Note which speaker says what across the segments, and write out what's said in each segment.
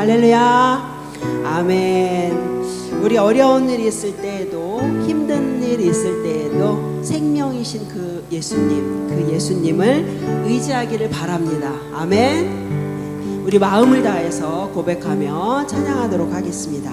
Speaker 1: 할렐루야. 아멘. 우리 어려운 일이 있을 때에도 힘든 일이 있을 때에도 생명이신 그 예수님을 의지하기를 바랍니다. 아멘. 우리 마음을 다해서 고백하며 찬양하도록 하겠습니다.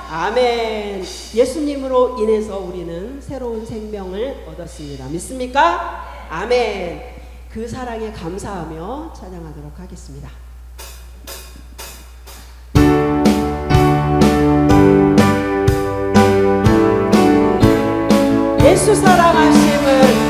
Speaker 1: 아멘. 예수님으로 인해서 우리는 새로운 생명을 얻었습니다. 믿습니까? 아멘. 그 사랑에 감사하며 찬양하도록 하겠습니다. 예수 사랑하심을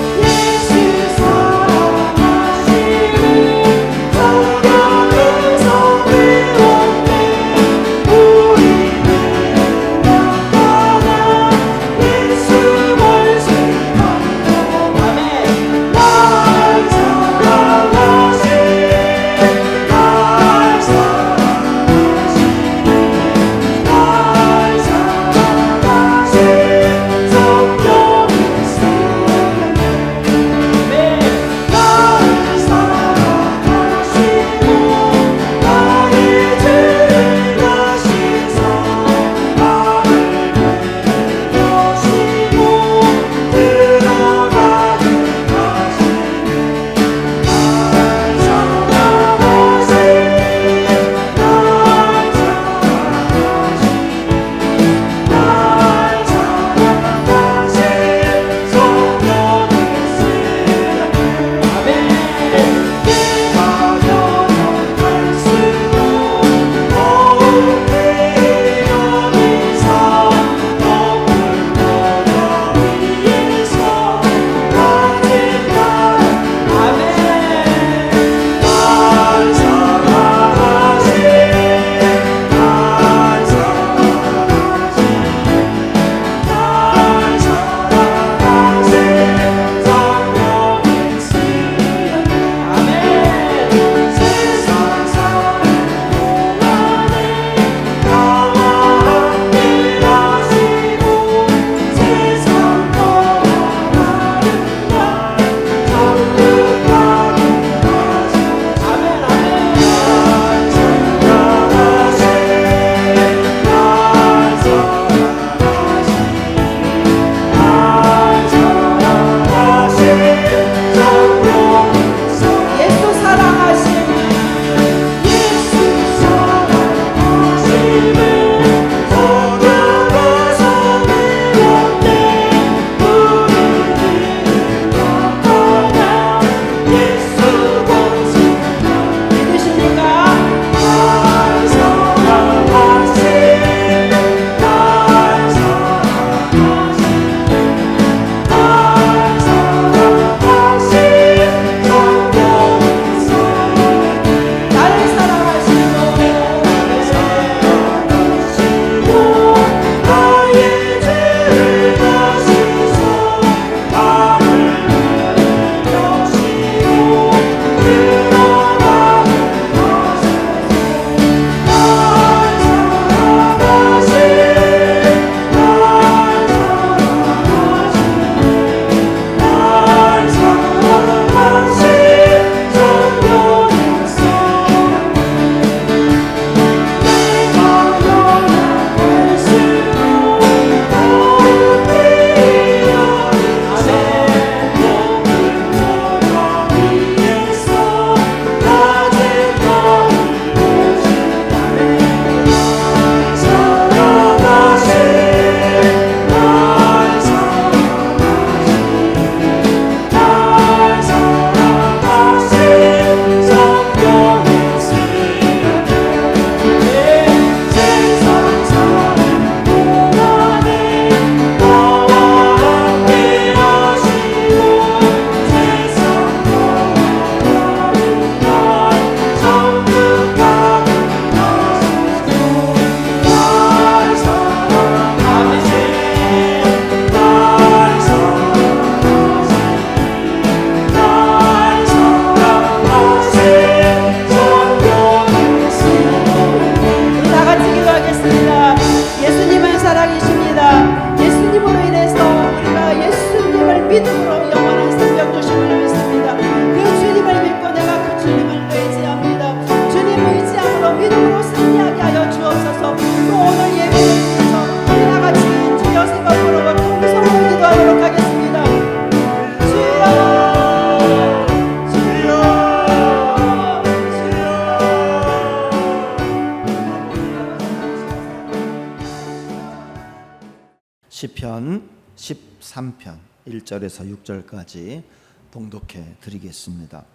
Speaker 2: 시편 13편 1절에서 6절까지 봉독해 드리겠습니다.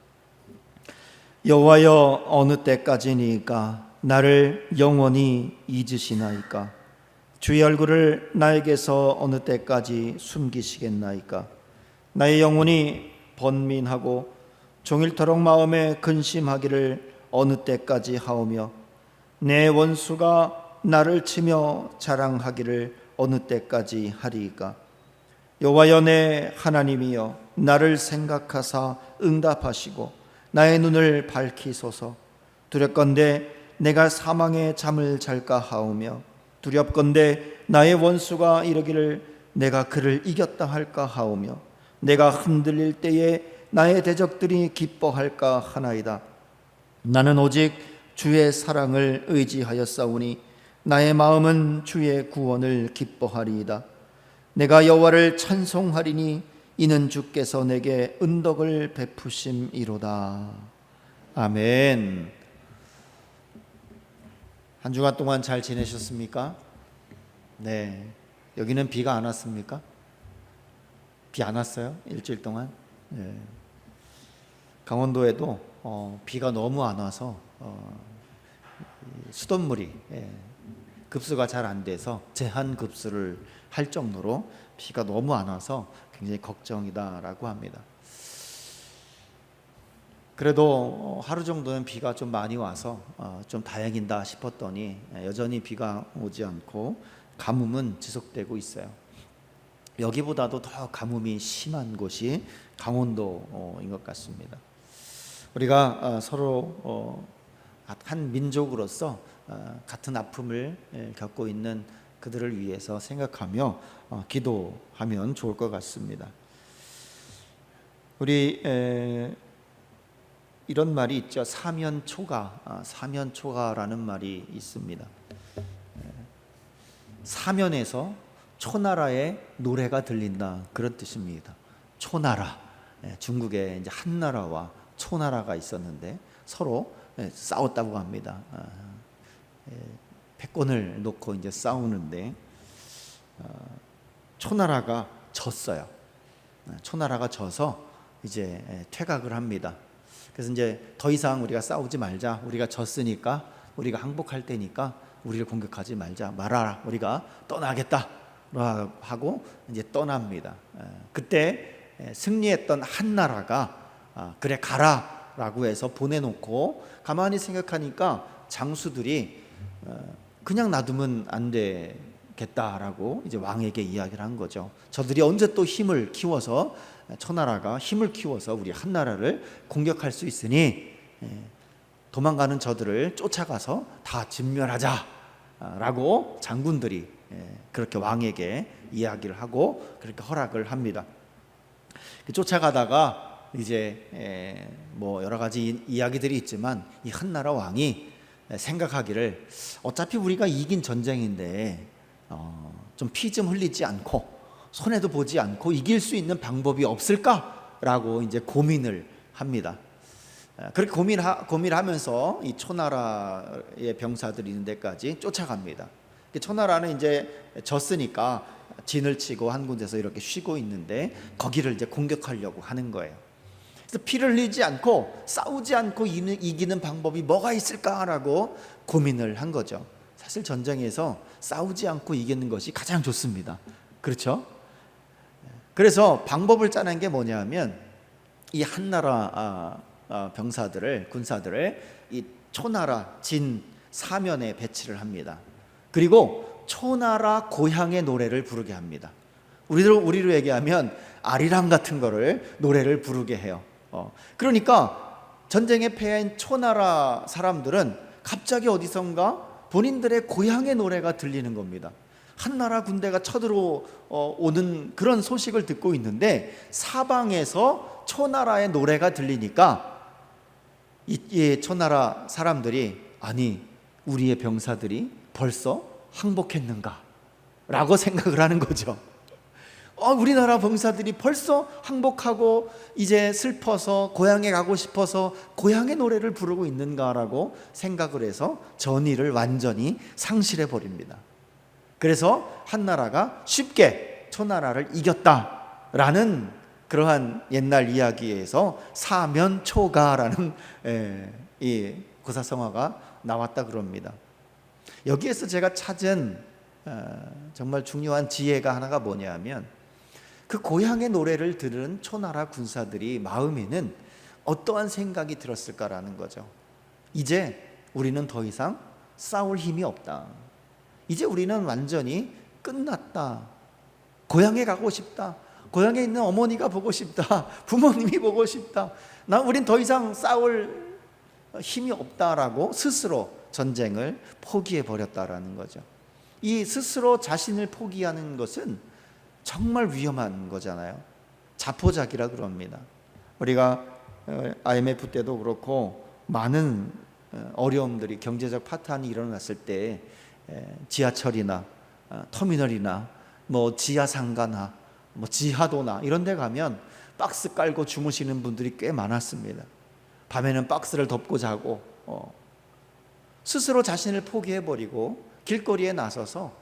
Speaker 2: 여호와여, 어느 때까지니까 나를 영원히 잊으시나이까? 주의 얼굴을 나에게서 어느 때까지 숨기시겠나이까? 나의 영혼이 번민하고 종일토록 마음에 근심하기를 어느 때까지 하오며, 내 원수가 나를 치며 자랑하기를 어느 때까지 하리이까? 여호와여, 내 하나님이여, 나를 생각하사 응답하시고 나의 눈을 밝히소서. 두렵건대 내가 사망의 잠을 잘까 하오며, 두렵건대 나의 원수가 이르기를 내가 그를 이겼다 할까 하오며, 내가 흔들릴 때에 나의 대적들이 기뻐할까 하나이다. 나는 오직 주의 사랑을 의지하였사오니 나의 마음은 주의 구원을 기뻐하리이다. 내가 여호와를 찬송하리니 이는 주께서 내게 은덕을 베푸심이로다. 아멘. 한 주간 동안 잘 지내셨습니까? 네. 여기는 비가 안 왔습니까? 비 안 왔어요? 일주일 동안? 네. 강원도에도 비가 너무 안 와서 수돗물이 급수가 잘 안 돼서 제한 급수를 할 정도로 비가 너무 안 와서 굉장히 걱정이다라고 합니다. 그래도 하루 정도는 비가 좀 많이 와서 좀 다행이다 싶었더니 여전히 비가 오지 않고 가뭄은 지속되고 있어요. 여기보다도 더 가뭄이 심한 곳이 강원도인 것 같습니다. 우리가 서로 한 민족으로서 같은 아픔을 겪고 있는 그들을 위해서 생각하며 기도하면 좋을 것 같습니다. 우리 이런 말이 있죠. 사면초가라는 말이 있습니다. 사면에서 초나라의 노래가 들린다, 그런 뜻입니다. 초나라, 중국에 이제 한나라와 초나라가 있었는데 서로 싸웠다고 합니다. 패권을 놓고 이제 싸우는데 초나라가 졌어요. 초나라가 져서 이제 퇴각을 합니다. 그래서 이제 더 이상 우리가 싸우지 말자. 우리가 졌으니까, 우리가 항복할 때니까 우리를 공격하지 말아라. 우리가 떠나겠다 하고 이제 떠납니다. 그때 승리했던 한나라가 그래 가라라고 해서 보내놓고 가만히 생각하니까 장수들이 그냥 놔두면 안 되겠다라고 이제 왕에게 이야기를 한 거죠. 저들이 언제 또 힘을 키워서, 초나라가 힘을 키워서 우리 한나라를 공격할 수 있으니 도망가는 저들을 쫓아가서 다 진멸하자라고 장군들이 그렇게 왕에게 이야기를 하고 그렇게 허락을 합니다. 쫓아가다가 이제 뭐 여러 가지 이야기들이 있지만 이 한나라 왕이 생각하기를 어차피 우리가 이긴 전쟁인데 좀 피 좀 흘리지 않고 손해도 보지 않고 이길 수 있는 방법이 없을까라고 이제 고민을 합니다. 그렇게 고민하면서 이 초나라의 병사들이 있는 데까지 쫓아갑니다. 초나라는 이제 졌으니까 진을 치고 한 군데서 이렇게 쉬고 있는데 거기를 이제 공격하려고 하는 거예요. 그래서 피를 흘리지 않고 싸우지 않고 이기는 방법이 뭐가 있을까라고 고민을 한 거죠. 사실 전쟁에서 싸우지 않고 이기는 것이 가장 좋습니다. 그렇죠? 그래서 방법을 짜낸 게 뭐냐면 이 한나라 군사들을 이 초나라 진 사면에 배치를 합니다. 그리고 초나라 고향의 노래를 부르게 합니다. 우리로 얘기하면 아리랑 같은 거를 노래를 부르게 해요. 그러니까 전쟁에 패한 초나라 사람들은 갑자기 어디선가 본인들의 고향의 노래가 들리는 겁니다. 한나라 군대가 쳐들어오는 그런 소식을 듣고 있는데 사방에서 초나라의 노래가 들리니까 이 초나라 사람들이, 아니 우리의 병사들이 벌써 항복했는가 라고 생각을 하는 거죠. 우리나라 병사들이 벌써 항복하고 이제 슬퍼서 고향에 가고 싶어서 고향의 노래를 부르고 있는가라고 생각을 해서 전의를 완전히 상실해 버립니다. 그래서 한나라가 쉽게 초나라를 이겼다라는 그러한 옛날 이야기에서 사면초가라는 이 고사성어가 나왔다 그럽니다. 여기에서 제가 찾은 정말 중요한 지혜가 하나가 뭐냐면, 그 고향의 노래를 들은 초나라 군사들이 마음에는 어떠한 생각이 들었을까라는 거죠. 이제 우리는 더 이상 싸울 힘이 없다. 이제 우리는 완전히 끝났다. 고향에 가고 싶다. 고향에 있는 어머니가 보고 싶다. 부모님이 보고 싶다. 우린 더 이상 싸울 힘이 없다라고 스스로 전쟁을 포기해 버렸다라는 거죠. 이 스스로 자신을 포기하는 것은 정말 위험한 거잖아요. 자포자기라 그럽니다. 우리가 IMF 때도 그렇고 많은 어려움들이, 경제적 파탄이 일어났을 때 지하철이나 터미널이나 뭐 지하상가나 뭐 지하도나 이런 데 가면 박스 깔고 주무시는 분들이 꽤 많았습니다. 밤에는 박스를 덮고 자고 스스로 자신을 포기해버리고 길거리에 나서서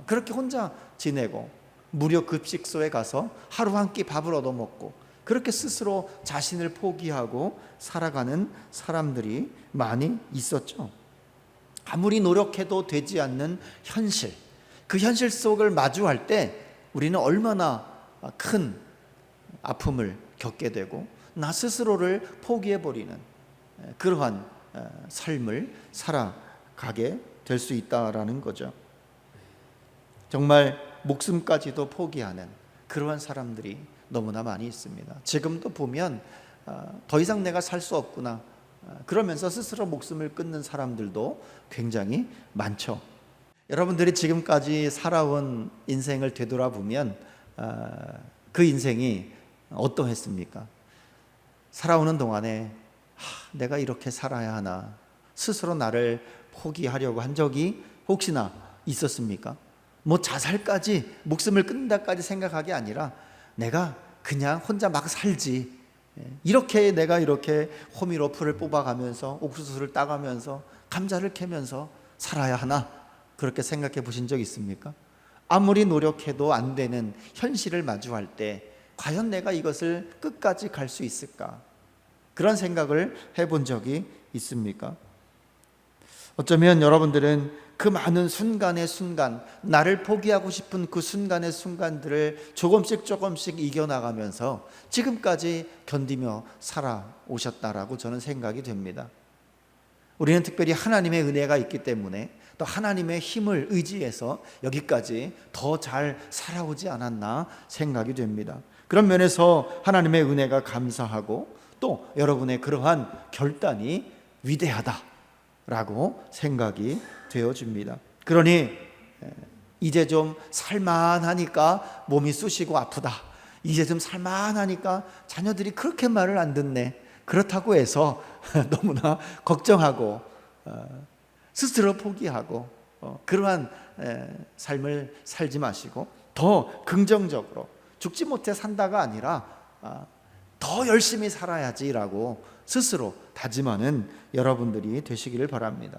Speaker 2: 그렇게 혼자 지내고, 무료 급식소에 가서 하루 한 끼 밥을 얻어먹고, 그렇게 스스로 자신을 포기하고 살아가는 사람들이 많이 있었죠. 아무리 노력해도 되지 않는 현실, 그 현실 속을 마주할 때 우리는 얼마나 큰 아픔을 겪게 되고 나 스스로를 포기해버리는 그러한 삶을 살아가게 될 수 있다라는 거죠. 정말 목숨까지도 포기하는 그러한 사람들이 너무나 많이 있습니다. 지금도 보면 더 이상 내가 살 수 없구나, 그러면서 스스로 목숨을 끊는 사람들도 굉장히 많죠. 여러분들이 지금까지 살아온 인생을 되돌아보면 그 인생이 어떠했습니까? 살아오는 동안에 내가 이렇게 살아야 하나, 스스로 나를 포기하려고 한 적이 혹시나 있었습니까? 뭐 자살까지, 목숨을 끊는다까지 생각하기 아니라 내가 그냥 혼자 막 살지, 이렇게 내가 이렇게 호미로프를 뽑아가면서 옥수수를 따가면서 감자를 캐면서 살아야 하나, 그렇게 생각해 보신 적 있습니까? 아무리 노력해도 안 되는 현실을 마주할 때 과연 내가 이것을 끝까지 갈 수 있을까? 그런 생각을 해본 적이 있습니까? 어쩌면 여러분들은 그 많은 순간의 순간, 나를 포기하고 싶은 그 순간의 순간들을 조금씩 이겨나가면서 지금까지 견디며 살아오셨다라고 저는 생각이 됩니다. 우리는 특별히 하나님의 은혜가 있기 때문에, 또 하나님의 힘을 의지해서 여기까지 더 잘 살아오지 않았나 생각이 됩니다. 그런 면에서 하나님의 은혜가 감사하고, 또 여러분의 그러한 결단이 위대하다라고 생각이 되어집니다. 그러니 이제 좀 살만하니까 몸이 쑤시고 아프다, 이제 좀 살만하니까 자녀들이 그렇게 말을 안 듣네, 그렇다고 해서 너무나 걱정하고 스스로 포기하고 그러한 삶을 살지 마시고, 더 긍정적으로 죽지 못해 산다가 아니라 더 열심히 살아야지라고 스스로 다짐하는 여러분들이 되시기를 바랍니다.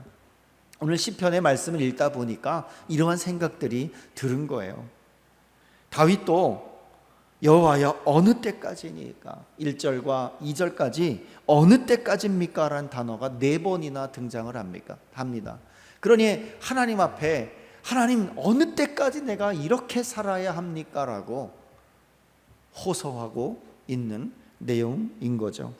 Speaker 2: 오늘 시편의 말씀을 읽다 보니까 이러한 생각들이 들은 거예요. 다윗도 여호와여 어느 때까지니까, 1절과 2절까지 어느 때까지입니까? 라는 단어가 4번이나 등장을 합니다. 그러니 하나님 앞에, 하나님 어느 때까지 내가 이렇게 살아야 합니까? 라고 호소하고 있는 내용인 거죠.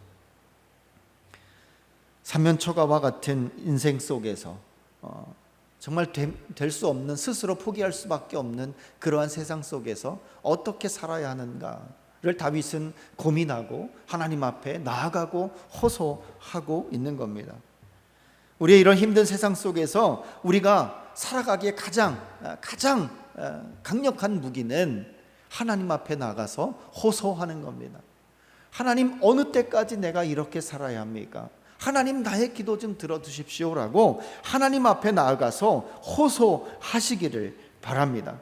Speaker 2: 사면초가와 같은 인생 속에서 정말 될 수 없는, 스스로 포기할 수밖에 없는 그러한 세상 속에서 어떻게 살아야 하는가를 다윗은 고민하고 하나님 앞에 나아가고 호소하고 있는 겁니다. 우리의 이런 힘든 세상 속에서 우리가 살아가기에 가장 강력한 무기는 하나님 앞에 나가서 호소하는 겁니다. 하나님 어느 때까지 내가 이렇게 살아야 합니까? 하나님 나의 기도 좀 들어주십시오라고 하나님 앞에 나아가서 호소하시기를 바랍니다.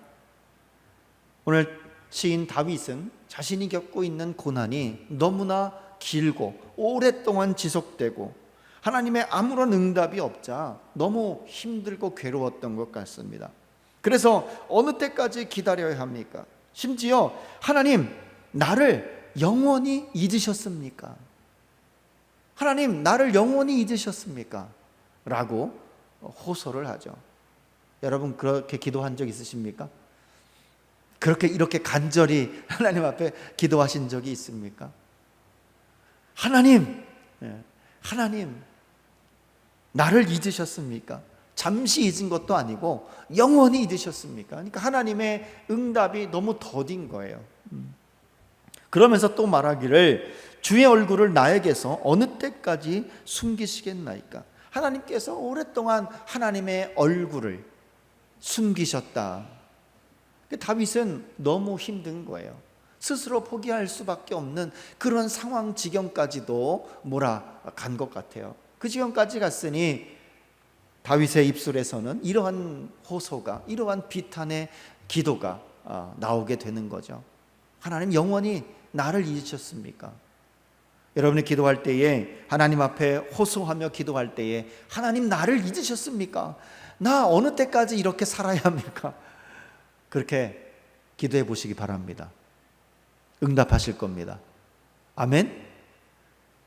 Speaker 2: 오늘 시인 다윗은 자신이 겪고 있는 고난이 너무나 길고 오랫동안 지속되고 하나님의 아무런 응답이 없자 너무 힘들고 괴로웠던 것 같습니다. 그래서 어느 때까지 기다려야 합니까? 심지어 하나님, 나를 영원히 잊으셨습니까? 하나님, 나를 영원히 잊으셨습니까? 라고 호소를 하죠. 여러분 그렇게 기도한 적 있으십니까? 이렇게 간절히 하나님 앞에 기도하신 적이 있습니까? 하나님, 하나님, 나를 잊으셨습니까? 잠시 잊은 것도 아니고 영원히 잊으셨습니까? 그러니까 하나님의 응답이 너무 더딘 거예요. 그러면서 또 말하기를 주의 얼굴을 나에게서 어느 때까지 숨기시겠나이까? 하나님께서 오랫동안 하나님의 얼굴을 숨기셨다. 다윗은 너무 힘든 거예요. 스스로 포기할 수밖에 없는 그런 상황 지경까지도 몰아간 것 같아요. 그 지경까지 갔으니 다윗의 입술에서는 이러한 호소가, 이러한 비탄의 기도가 나오게 되는 거죠. 하나님, 영원히 나를 잊으셨습니까? 여러분이 기도할 때에, 하나님 앞에 호소하며 기도할 때에 하나님, 나를 잊으셨습니까? 나 어느 때까지 이렇게 살아야 합니까? 그렇게 기도해 보시기 바랍니다. 응답하실 겁니다. 아멘?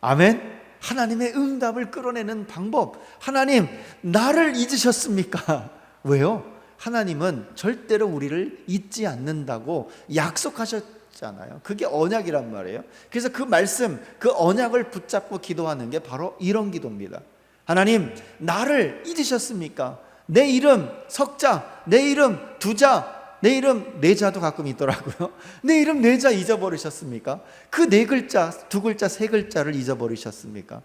Speaker 2: 아멘? 하나님의 응답을 끌어내는 방법, 하나님, 나를 잊으셨습니까? 왜요? 하나님은 절대로 우리를 잊지 않는다고 약속하셨잖아요. 그게 언약이란 말이에요. 그래서 그 말씀, 그 언약을 붙잡고 기도하는 게 바로 이런 기도입니다. 하나님, 나를 잊으셨습니까? 내 이름 석자, 내 이름 두자, 내 이름 네 자도 가끔 있더라고요. 내 이름 네 자 잊어버리셨습니까? 그 네 글자, 두 글자, 세 글자를 잊어버리셨습니까?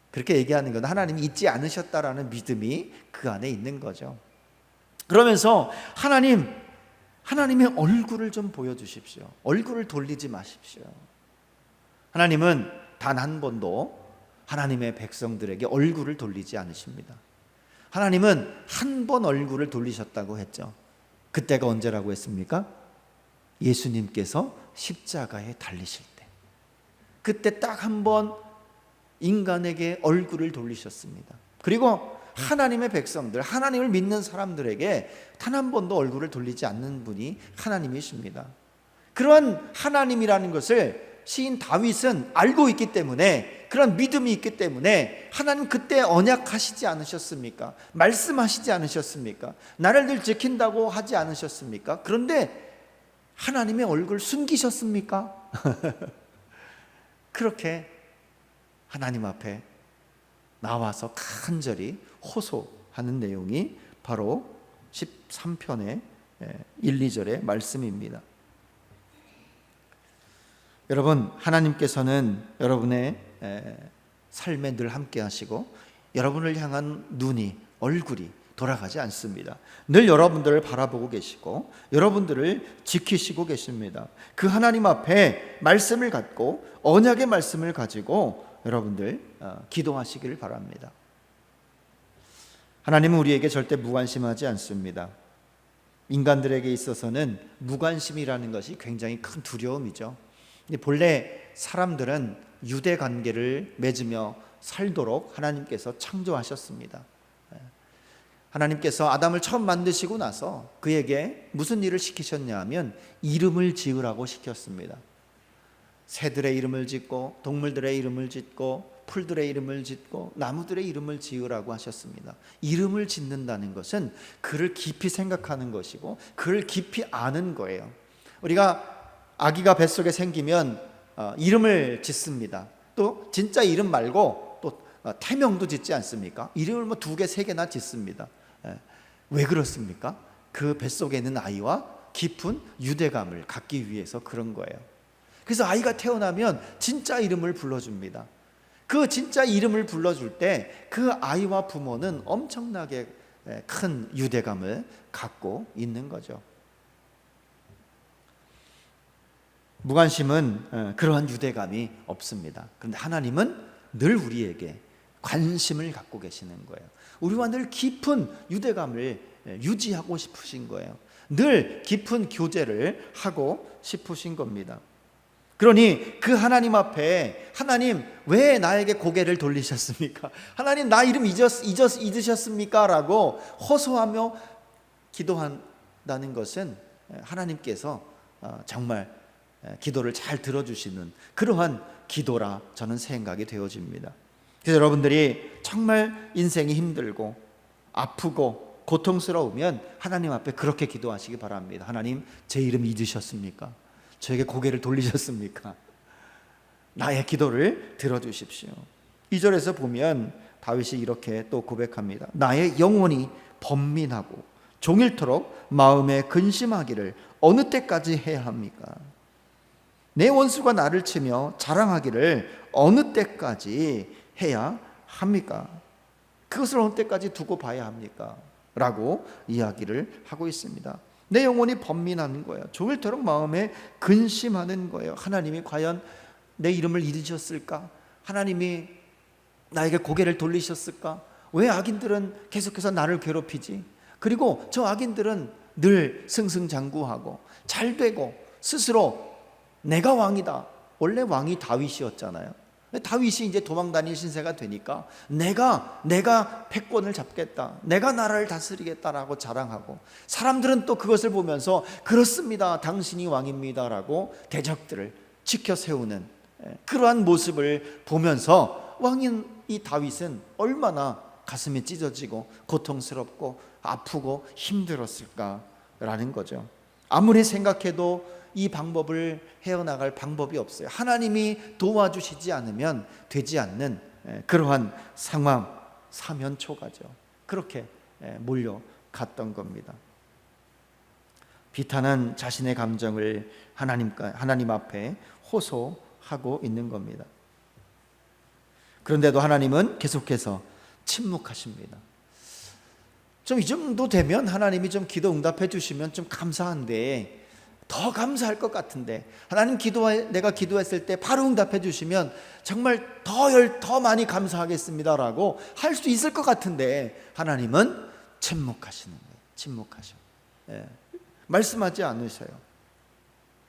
Speaker 2: 그렇게 얘기하는 건 하나님이 잊지 않으셨다라는 믿음이 그 안에 있는 거죠. 그러면서 하나님의 얼굴을 좀 보여주십시오. 얼굴을 돌리지 마십시오. 하나님은 단 한 번도 하나님의 백성들에게 얼굴을 돌리지 않으십니다. 하나님은 한 번 얼굴을 돌리셨다고 했죠. 그때가 언제라고 했습니까? 예수님께서 십자가에 달리실 때, 그때 딱 한 번 인간에게 얼굴을 돌리셨습니다. 그리고 하나님의 백성들, 하나님을 믿는 사람들에게 단 한 번도 얼굴을 돌리지 않는 분이 하나님이십니다. 그런 하나님이라는 것을 시인 다윗은 알고 있기 때문에, 그런 믿음이 있기 때문에 하나님 그때 언약하시지 않으셨습니까? 말씀하시지 않으셨습니까? 나를 늘 지킨다고 하지 않으셨습니까? 그런데 하나님의 얼굴 숨기셨습니까? 그렇게 하나님 앞에 나와서 간절히 호소하는 내용이 바로 13편의 1, 2절의 말씀입니다. 여러분, 하나님께서는 여러분의 삶에 늘 함께 하시고 여러분을 향한 눈이, 얼굴이 돌아가지 않습니다. 늘 여러분들을 바라보고 계시고 여러분들을 지키시고 계십니다. 그 하나님 앞에 말씀을 갖고, 언약의 말씀을 가지고 여러분들 기도하시기를 바랍니다. 하나님은 우리에게 절대 무관심하지 않습니다. 인간들에게 있어서는 무관심이라는 것이 굉장히 큰 두려움이죠. 본래 사람들은 유대 관계를 맺으며 살도록 하나님께서 창조하셨습니다. 하나님께서 아담을 처음 만드시고 나서 그에게 무슨 일을 시키셨냐 하면 이름을 지으라고 시켰습니다. 새들의 이름을 짓고 동물들의 이름을 짓고 풀들의 이름을 짓고 나무들의 이름을 지으라고 하셨습니다. 이름을 짓는다는 것은 그를 깊이 생각하는 것이고 그를 깊이 아는 거예요. 우리가 아기가 뱃속에 생기면 이름을 짓습니다. 또 진짜 이름 말고 또 태명도 짓지 않습니까? 이름을 뭐 2개, 3개나 짓습니다. 왜 그렇습니까? 그 뱃속에 있는 아이와 깊은 유대감을 갖기 위해서 그런 거예요. 그래서 아이가 태어나면 진짜 이름을 불러줍니다. 그 진짜 이름을 불러줄 때 그 아이와 부모는 엄청나게 큰 유대감을 갖고 있는 거죠. 무관심은 그러한 유대감이 없습니다. 그런데 하나님은 늘 우리에게 관심을 갖고 계시는 거예요. 우리와 늘 깊은 유대감을 유지하고 싶으신 거예요. 늘 깊은 교제를 하고 싶으신 겁니다. 그러니 그 하나님 앞에, 하나님 왜 나에게 고개를 돌리셨습니까? 하나님 나 이름 잊으셨습니까? 라고 호소하며 기도한다는 것은 하나님께서 정말 기도를 잘 들어주시는 그러한 기도라 저는 생각이 되어집니다. 그래서 여러분들이 정말 인생이 힘들고 아프고 고통스러우면 하나님 앞에 그렇게 기도하시기 바랍니다. 하나님, 제 이름 잊으셨습니까? 저에게 고개를 돌리셨습니까? 나의 기도를 들어주십시오. 2절에서 보면 다윗이 이렇게 또 고백합니다. 나의 영혼이 번민하고 종일토록 마음에 근심하기를 어느 때까지 해야 합니까? 내 원수가 나를 치며 자랑하기를 어느 때까지 해야 합니까? 그것을 어느 때까지 두고 봐야 합니까? 라고 이야기를 하고 있습니다. 내 영혼이 번민하는 거예요. 종일토록 마음에 근심하는 거예요. 하나님이 과연 내 이름을 잊으셨을까? 하나님이 나에게 고개를 돌리셨을까? 왜 악인들은 계속해서 나를 괴롭히지? 그리고 저 악인들은 늘 승승장구하고 잘되고 스스로 내가 왕이다. 원래 왕이 다윗이었잖아요. 다윗이 이제 도망다닐 신세가 되니까 내가 패권을 잡겠다, 내가 나라를 다스리겠다라고 자랑하고, 사람들은 또 그것을 보면서 그렇습니다, 당신이 왕입니다 라고 대적들을 지켜 세우는 그러한 모습을 보면서 왕인 이 다윗은 얼마나 가슴이 찢어지고 고통스럽고 아프고 힘들었을까라는 거죠. 아무리 생각해도 이 방법을 헤어나갈 방법이 없어요. 하나님이 도와주시지 않으면 되지 않는 그러한 상황, 사면초가죠. 그렇게 몰려갔던 겁니다. 비탄한 자신의 감정을 하나님 앞에 호소하고 있는 겁니다. 그런데도 하나님은 계속해서 침묵하십니다. 좀 이 정도 되면 하나님이 좀 기도 응답해 주시면 좀 감사한데, 더 감사할 것 같은데, 하나님 내가 기도했을 때 바로 응답해 주시면 정말 더 많이 감사하겠습니다라고 할 수 있을 것 같은데 하나님은 침묵하시는 거예요. 침묵하셔. 말씀하지 않으셔요.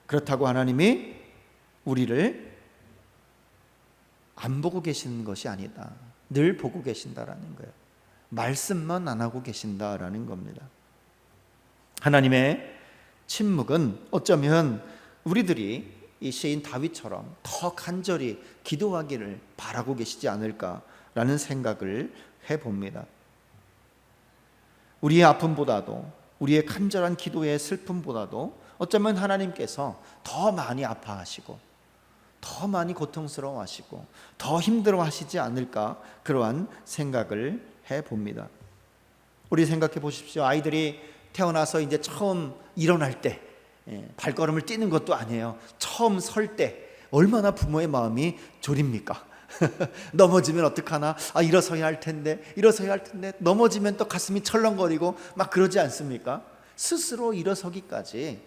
Speaker 2: 그렇다고 하나님이 우리를 안 보고 계시는 것이 아니다. 늘 보고 계신다라는 거예요. 말씀만 안 하고 계신다라는 겁니다. 하나님의 침묵은 어쩌면 우리들이 이 시인 다윗처럼 더 간절히 기도하기를 바라고 계시지 않을까라는 생각을 해봅니다. 우리의 아픔보다도, 우리의 간절한 기도의 슬픔보다도 어쩌면 하나님께서 더 많이 아파하시고 더 많이 고통스러워하시고 더 힘들어하시지 않을까, 그러한 생각을 해봅니다. 우리 생각해 보십시오. 아이들이 태어나서 이제 처음 일어날 때, 발걸음을 뛰는 것도 아니에요. 처음 설 때 얼마나 부모의 마음이 졸입니까? 넘어지면 어떡하나? 일어서야 할 텐데 넘어지면 또 가슴이 철렁거리고 막 그러지 않습니까? 스스로 일어서기까지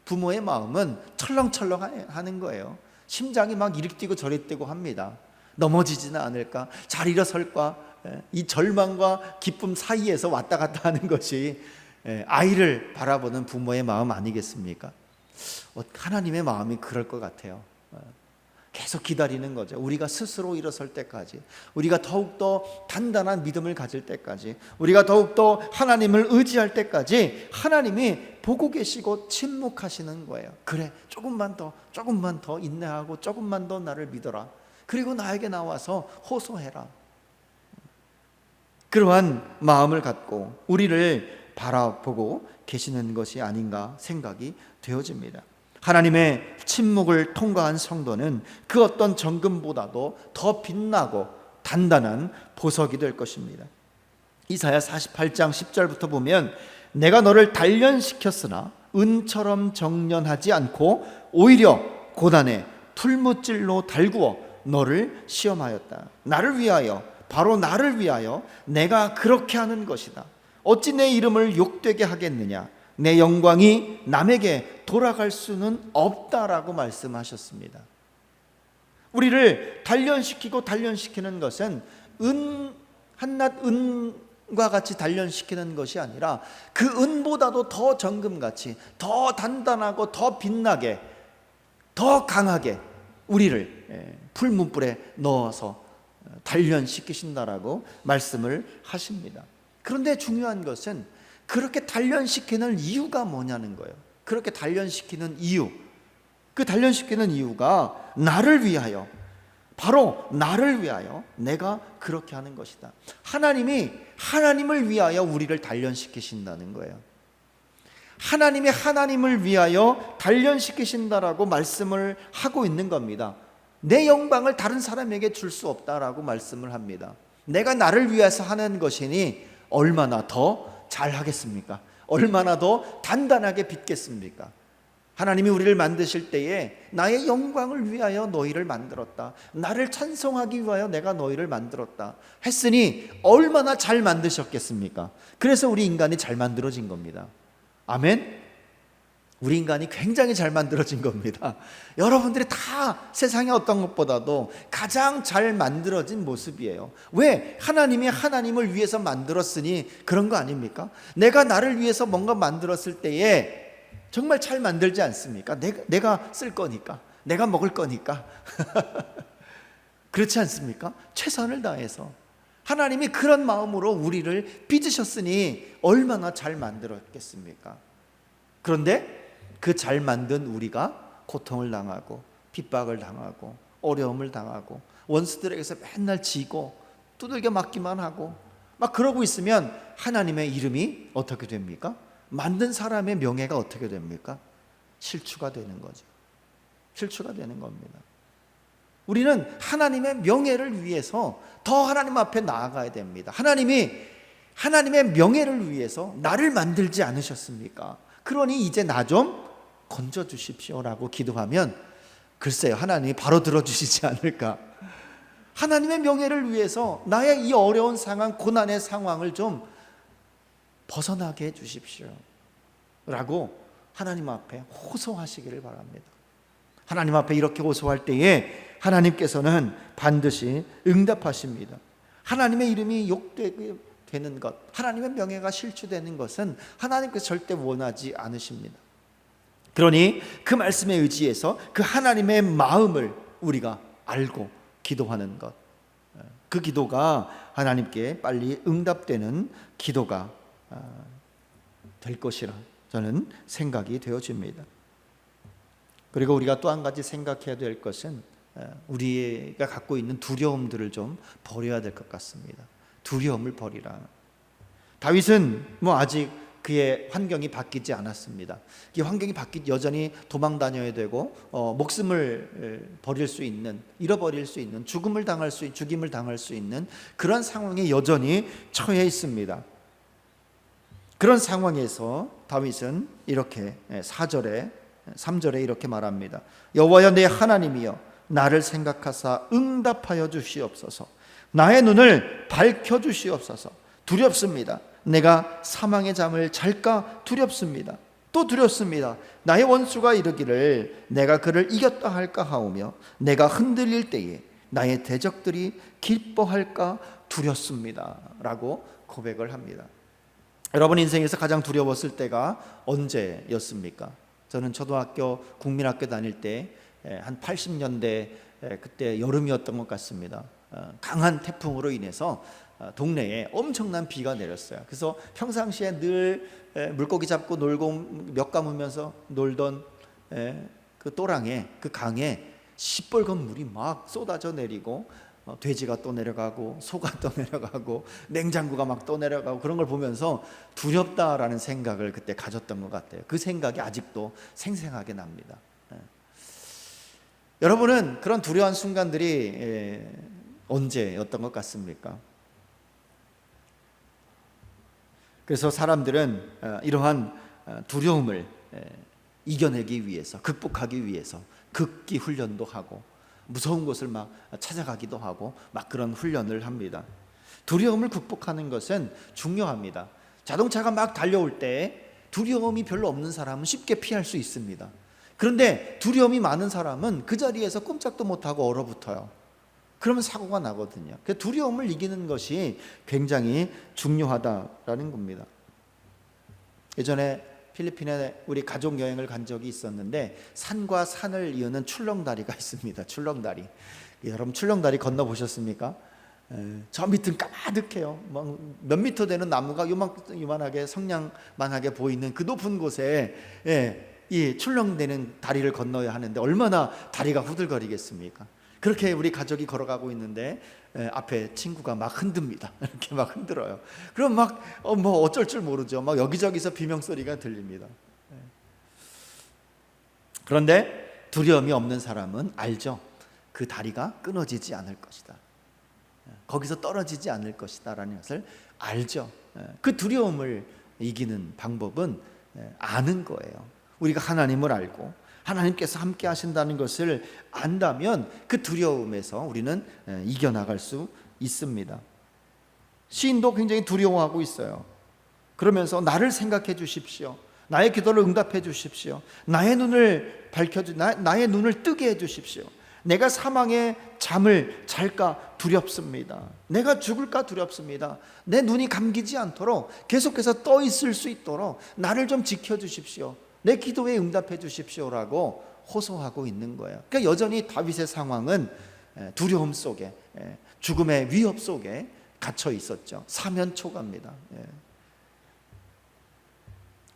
Speaker 2: 부모의 마음은 철렁철렁 하는 거예요. 심장이 막 이리 뛰고 저리 뛰고 합니다. 넘어지지는 않을까? 잘 일어설까? 이 절망과 기쁨 사이에서 왔다 갔다 하는 것이 아이를 바라보는 부모의 마음 아니겠습니까? 하나님의 마음이 그럴 것 같아요. 계속 기다리는 거죠. 우리가 스스로 일어설 때까지, 우리가 더욱더 단단한 믿음을 가질 때까지, 우리가 더욱더 하나님을 의지할 때까지 하나님이 보고 계시고 침묵하시는 거예요. 그래, 조금만 더 인내하고 조금만 더 나를 믿어라. 그리고 나에게 나와서 호소해라. 그러한 마음을 갖고 우리를 바라보고 계시는 것이 아닌가 생각이 되어집니다. 하나님의 침묵을 통과한 성도는 그 어떤 정금보다도 더 빛나고 단단한 보석이 될 것입니다. 이사야 48장 10절부터 보면, 내가 너를 단련시켰으나 은처럼 정련하지 않고 오히려 고단에 풀무질로 달구어 너를 시험하였다. 나를 위하여, 바로 나를 위하여 내가 그렇게 하는 것이다. 어찌 내 이름을 욕되게 하겠느냐? 내 영광이 남에게 돌아갈 수는 없다라고 말씀하셨습니다. 우리를 단련시키는 것은 한낱 은과 같이 단련시키는 것이 아니라 그 은보다도 더 정금같이, 더 단단하고 더 빛나게, 더 강하게 우리를 풀무불에 넣어서 단련시키신다라고 말씀을 하십니다. 그런데 중요한 것은 그렇게 단련시키는 이유가 뭐냐는 거예요. 그렇게 단련시키는 이유, 그 단련시키는 이유가 나를 위하여, 바로 나를 위하여 내가 그렇게 하는 것이다. 하나님이 하나님을 위하여 우리를 단련시키신다는 거예요. 하나님이 하나님을 위하여 단련시키신다라고 말씀을 하고 있는 겁니다. 내 영광을 다른 사람에게 줄 수 없다라고 말씀을 합니다. 내가 나를 위해서 하는 것이니 얼마나 더 잘하겠습니까? 얼마나 더 단단하게 빚겠습니까? 하나님이 우리를 만드실 때에 나의 영광을 위하여 너희를 만들었다, 나를 찬송하기 위하여 내가 너희를 만들었다 했으니 얼마나 잘 만드셨겠습니까? 그래서 우리 인간이 잘 만들어진 겁니다. 아멘? 우리 인간이 굉장히 잘 만들어진 겁니다. 여러분들이 다 세상의 어떤 것보다도 가장 잘 만들어진 모습이에요. 왜? 하나님이 하나님을 위해서 만들었으니 그런 거 아닙니까? 내가 나를 위해서 뭔가 만들었을 때에 정말 잘 만들지 않습니까? 내가 쓸 거니까, 내가 먹을 거니까. 그렇지 않습니까? 최선을 다해서 하나님이 그런 마음으로 우리를 빚으셨으니 얼마나 잘 만들었겠습니까? 그런데 그 잘 만든 우리가 고통을 당하고 핍박을 당하고 어려움을 당하고 원수들에게서 맨날 지고 두들겨 맞기만 하고 막 그러고 있으면 하나님의 이름이 어떻게 됩니까? 만든 사람의 명예가 어떻게 됩니까? 실추가 되는 거죠. 실추가 되는 겁니다. 우리는 하나님의 명예를 위해서 더 하나님 앞에 나아가야 됩니다. 하나님이 하나님의 명예를 위해서 나를 만들지 않으셨습니까? 그러니 이제 나 좀 건져 주십시오라고 기도하면 글쎄요, 하나님이 바로 들어주시지 않을까. 하나님의 명예를 위해서 나의 이 어려운 상황, 고난의 상황을 좀 벗어나게 해 주십시오 라고 하나님 앞에 호소하시기를 바랍니다. 하나님 앞에 이렇게 호소할 때에 하나님께서는 반드시 응답하십니다. 하나님의 이름이 욕되는 것, 하나님의 명예가 실추되는 것은 하나님께서 절대 원하지 않으십니다. 그러니 그 말씀에 의지해서 그 하나님의 마음을 우리가 알고 기도하는 것, 그 기도가 하나님께 빨리 응답되는 기도가 될 것이라 저는 생각이 되어집니다. 그리고 우리가 또 한 가지 생각해야 될 것은 우리가 갖고 있는 두려움들을 좀 버려야 될 것 같습니다. 두려움을 버리라. 다윗은 아직 그의 환경이 바뀌지 않았습니다. 이 환경이 여전히 도망 다녀야 되고 목숨을 버릴 수 있는, 잃어버릴 수 있는, 죽임을 당할 수 있는 그런 상황에 여전히 처해 있습니다. 그런 상황에서 다윗은 이렇게 3절에 이렇게 말합니다. 여호와여 내 하나님이여 나를 생각하사 응답하여 주시옵소서. 나의 눈을 밝혀 주시옵소서. 두렵습니다. 내가 사망의 잠을 잘까 두렵습니다. 또 두렵습니다. 나의 원수가 이르기를 내가 그를 이겼다 할까 하오며 내가 흔들릴 때에 나의 대적들이 기뻐할까 두렵습니다 라고 고백을 합니다. 여러분 인생에서 가장 두려웠을 때가 언제였습니까? 저는 초등학교 국민학교 다닐 때 한 80년대 그때 여름이었던 것 같습니다. 강한 태풍으로 인해서 동네에 엄청난 비가 내렸어요. 그래서 평상시에 늘 물고기 잡고 놀고 몇 감으면서 놀던 그 또랑에, 그 강에 시뻘건 물이 막 쏟아져 내리고 돼지가 또 내려가고 소가 또 내려가고 냉장고가 막 또 내려가고 그런 걸 보면서 두렵다라는 생각을 그때 가졌던 것 같아요. 그 생각이 아직도 생생하게 납니다. 여러분은 그런 두려운 순간들이 언제였던 것 같습니까? 그래서 사람들은 이러한 두려움을 이겨내기 위해서, 극복하기 위해서 극기 훈련도 하고 무서운 곳을 막 찾아가기도 하고 막 그런 훈련을 합니다. 두려움을 극복하는 것은 중요합니다. 자동차가 막 달려올 때 두려움이 별로 없는 사람은 쉽게 피할 수 있습니다. 그런데 두려움이 많은 사람은 그 자리에서 꼼짝도 못하고 얼어붙어요. 그러면 사고가 나거든요. 그 두려움을 이기는 것이 굉장히 중요하다라는 겁니다. 예전에 필리핀에 우리 가족 여행을 간 적이 있었는데 산과 산을 이으는 출렁다리가 있습니다. 출렁다리. 여러분 출렁다리 건너 보셨습니까? 저 밑은 까마득해요. 막 몇 미터 되는 나무가 요만하게 성냥만하게 보이는 그 높은 곳에 이 출렁대는 다리를 건너야 하는데 얼마나 다리가 후들거리겠습니까? 그렇게 우리 가족이 걸어가고 있는데 앞에 친구가 막 흔듭니다. 이렇게 막 흔들어요. 그럼 막 뭐 어쩔 줄 모르죠. 막 여기저기서 비명소리가 들립니다. 그런데 두려움이 없는 사람은 알죠. 그 다리가 끊어지지 않을 것이다. 거기서 떨어지지 않을 것이다 라는 것을 알죠. 그 두려움을 이기는 방법은 아는 거예요. 우리가 하나님을 알고 하나님께서 함께 하신다는 것을 안다면 그 두려움에서 우리는 이겨나갈 수 있습니다. 시인도 굉장히 두려워하고 있어요. 그러면서 나를 생각해 주십시오. 나의 기도를 응답해 주십시오. 나의 눈을 나의 눈을 뜨게 해 주십시오. 내가 사망의 잠을 잘까 두렵습니다. 내가 죽을까 두렵습니다. 내 눈이 감기지 않도록 계속해서 떠 있을 수 있도록 나를 좀 지켜 주십시오. 내 기도에 응답해 주십시오라고 호소하고 있는 거예요. 그러니까 여전히 다윗의 상황은 두려움 속에, 죽음의 위협 속에 갇혀 있었죠. 사면초가입니다.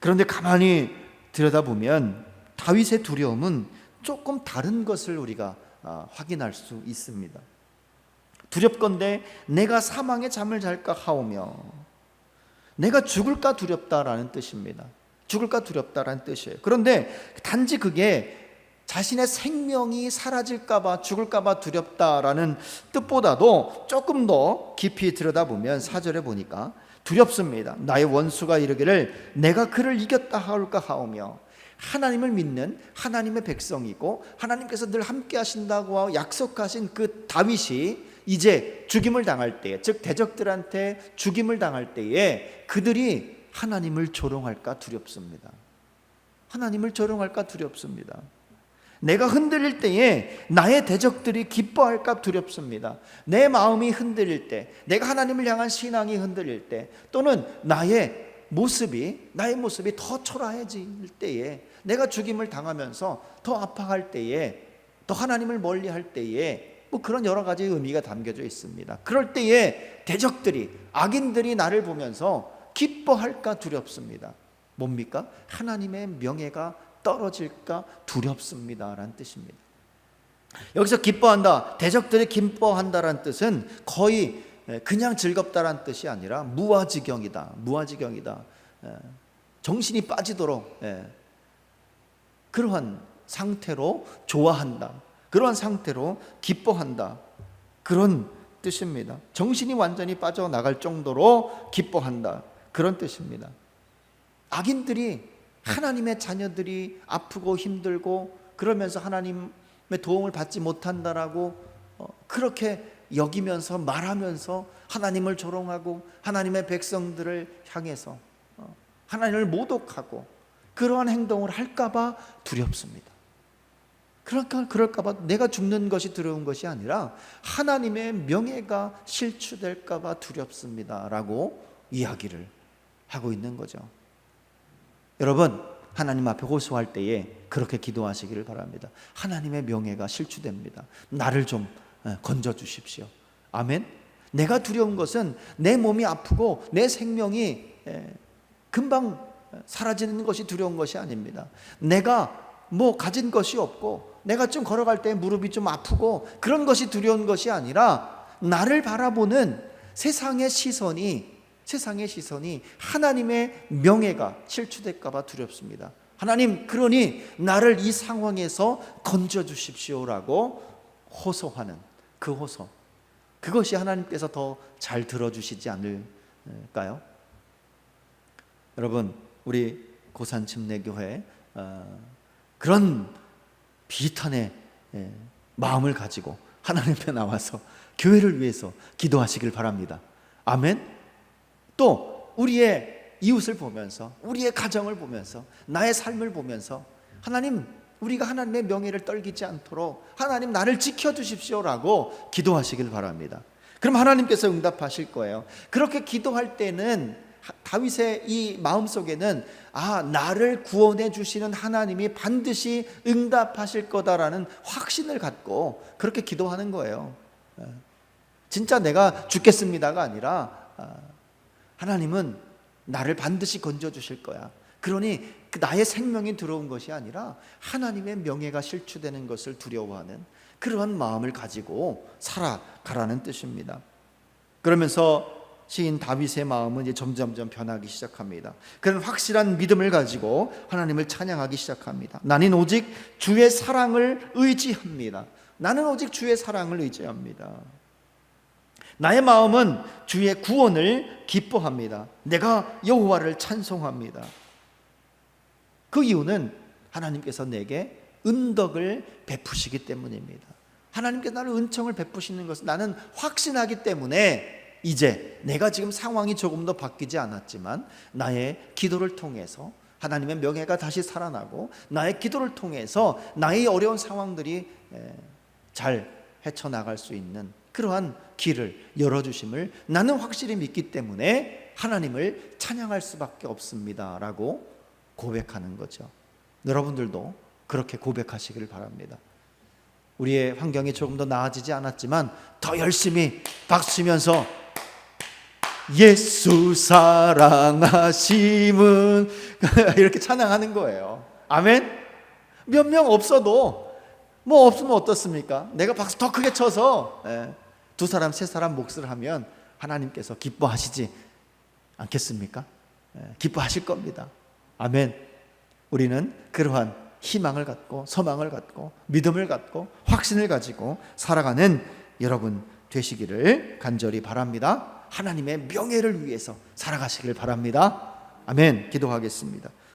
Speaker 2: 그런데 가만히 들여다보면 다윗의 두려움은 조금 다른 것을 우리가 확인할 수 있습니다. 두렵건대 내가 사망의 잠을 잘까 하오며, 내가 죽을까 두렵다라는 뜻입니다. 죽을까 두렵다라는 뜻이에요. 그런데 단지 그게 자신의 생명이 사라질까봐 죽을까봐 두렵다라는 뜻보다도 조금 더 깊이 들여다보면 4절에 보니까 두렵습니다. 나의 원수가 이르기를 내가 그를 이겼다 하올까 하오며, 하나님을 믿는 하나님의 백성이고 하나님께서 늘 함께 하신다고 약속하신 그 다윗이 이제 죽임을 당할 때에, 즉 대적들한테 죽임을 당할 때에 그들이 하나님을 조롱할까 두렵습니다. 하나님을 조롱할까 두렵습니다. 내가 흔들릴 때에 나의 대적들이 기뻐할까 두렵습니다. 내 마음이 흔들릴 때, 내가 하나님을 향한 신앙이 흔들릴 때, 또는 나의 모습이 더 초라해질 때에, 내가 죽임을 당하면서 더 아파할 때에, 더 하나님을 멀리할 때에, 뭐 그런 여러 가지 의미가 담겨져 있습니다. 그럴 때에 대적들이, 악인들이 나를 보면서 기뻐할까 두렵습니다. 뭡니까? 하나님의 명예가 떨어질까 두렵습니다라는 뜻입니다. 여기서 기뻐한다, 대적들이 기뻐한다라는 뜻은 거의 그냥 즐겁다라는 뜻이 아니라 무아지경이다. 정신이 빠지도록 그러한 상태로 좋아한다, 그러한 상태로 기뻐한다, 그런 뜻입니다. 정신이 완전히 빠져나갈 정도로 기뻐한다, 그런 뜻입니다. 악인들이, 하나님의 자녀들이 아프고 힘들고 그러면서 하나님의 도움을 받지 못한다라고 그렇게 여기면서 말하면서 하나님을 조롱하고 하나님의 백성들을 향해서 하나님을 모독하고 그러한 행동을 할까봐 두렵습니다. 그럴까봐, 내가 죽는 것이 두려운 것이 아니라 하나님의 명예가 실추될까봐 두렵습니다 라고 이야기를 하고 있는 거죠. 여러분, 하나님 앞에 호소할 때에 그렇게 기도하시기를 바랍니다. 하나님의 명예가 실추됩니다. 나를 좀 건져 주십시오. 아멘. 내가 두려운 것은 내 몸이 아프고 내 생명이 금방 사라지는 것이 두려운 것이 아닙니다. 내가 뭐 가진 것이 없고 내가 좀 걸어갈 때 무릎이 좀 아프고 그런 것이 두려운 것이 아니라 나를 바라보는 세상의 시선이 하나님의 명예가 실추될까 봐 두렵습니다. 하나님, 그러니 나를 이 상황에서 건져 주십시오라고 호소하는 그 호소, 그것이 하나님께서 더 잘 들어주시지 않을까요? 여러분, 우리 고산 침례교회 그런 비탄의 마음을 가지고 하나님 앞에 나와서 교회를 위해서 기도하시길 바랍니다. 아멘. 또 우리의 이웃을 보면서, 우리의 가정을 보면서, 나의 삶을 보면서 하나님, 우리가 하나님의 명예를 떨기지 않도록 하나님 나를 지켜주십시오라고 기도하시길 바랍니다. 그럼 하나님께서 응답하실 거예요. 그렇게 기도할 때는 다윗의 이 마음속에는 나를 구원해 주시는 하나님이 반드시 응답하실 거다라는 확신을 갖고 그렇게 기도하는 거예요. 진짜 내가 죽겠습니다가 아니라 하나님은 나를 반드시 건져주실 거야. 그러니 나의 생명이 들어온 것이 아니라 하나님의 명예가 실추되는 것을 두려워하는 그러한 마음을 가지고 살아가라는 뜻입니다. 그러면서 시인 다윗의 마음은 이제 점점점 변하기 시작합니다. 그는 확실한 믿음을 가지고 하나님을 찬양하기 시작합니다. 나는 오직 주의 사랑을 의지합니다. 나는 오직 주의 사랑을 의지합니다. 나의 마음은 주의 구원을 기뻐합니다. 내가 여호와를 찬송합니다. 그 이유는 하나님께서 내게 은덕을 베푸시기 때문입니다. 하나님께서 나를 은총을 베푸시는 것을 나는 확신하기 때문에 이제 내가 지금 상황이 조금 더 바뀌지 않았지만 나의 기도를 통해서 하나님의 명예가 다시 살아나고 나의 기도를 통해서 나의 어려운 상황들이 잘 헤쳐나갈 수 있는 그러한 길을 열어주심을 나는 확실히 믿기 때문에 하나님을 찬양할 수밖에 없습니다 라고 고백하는 거죠. 여러분들도 그렇게 고백하시기를 바랍니다. 우리의 환경이 조금 더 나아지지 않았지만 더 열심히 박수치면서 예수 사랑하심은 이렇게 찬양하는 거예요. 아멘. 몇 명 없어도 뭐 없으면 어떻습니까? 내가 박수 더 크게 쳐서 두 사람 세 사람 몫을 하면 하나님께서 기뻐하시지 않겠습니까? 기뻐하실 겁니다. 아멘. 우리는 그러한 희망을 갖고 소망을 갖고 믿음을 갖고 확신을 가지고 살아가는 여러분 되시기를 간절히 바랍니다. 하나님의 명예를 위해서 살아가시길 바랍니다. 아멘. 기도하겠습니다.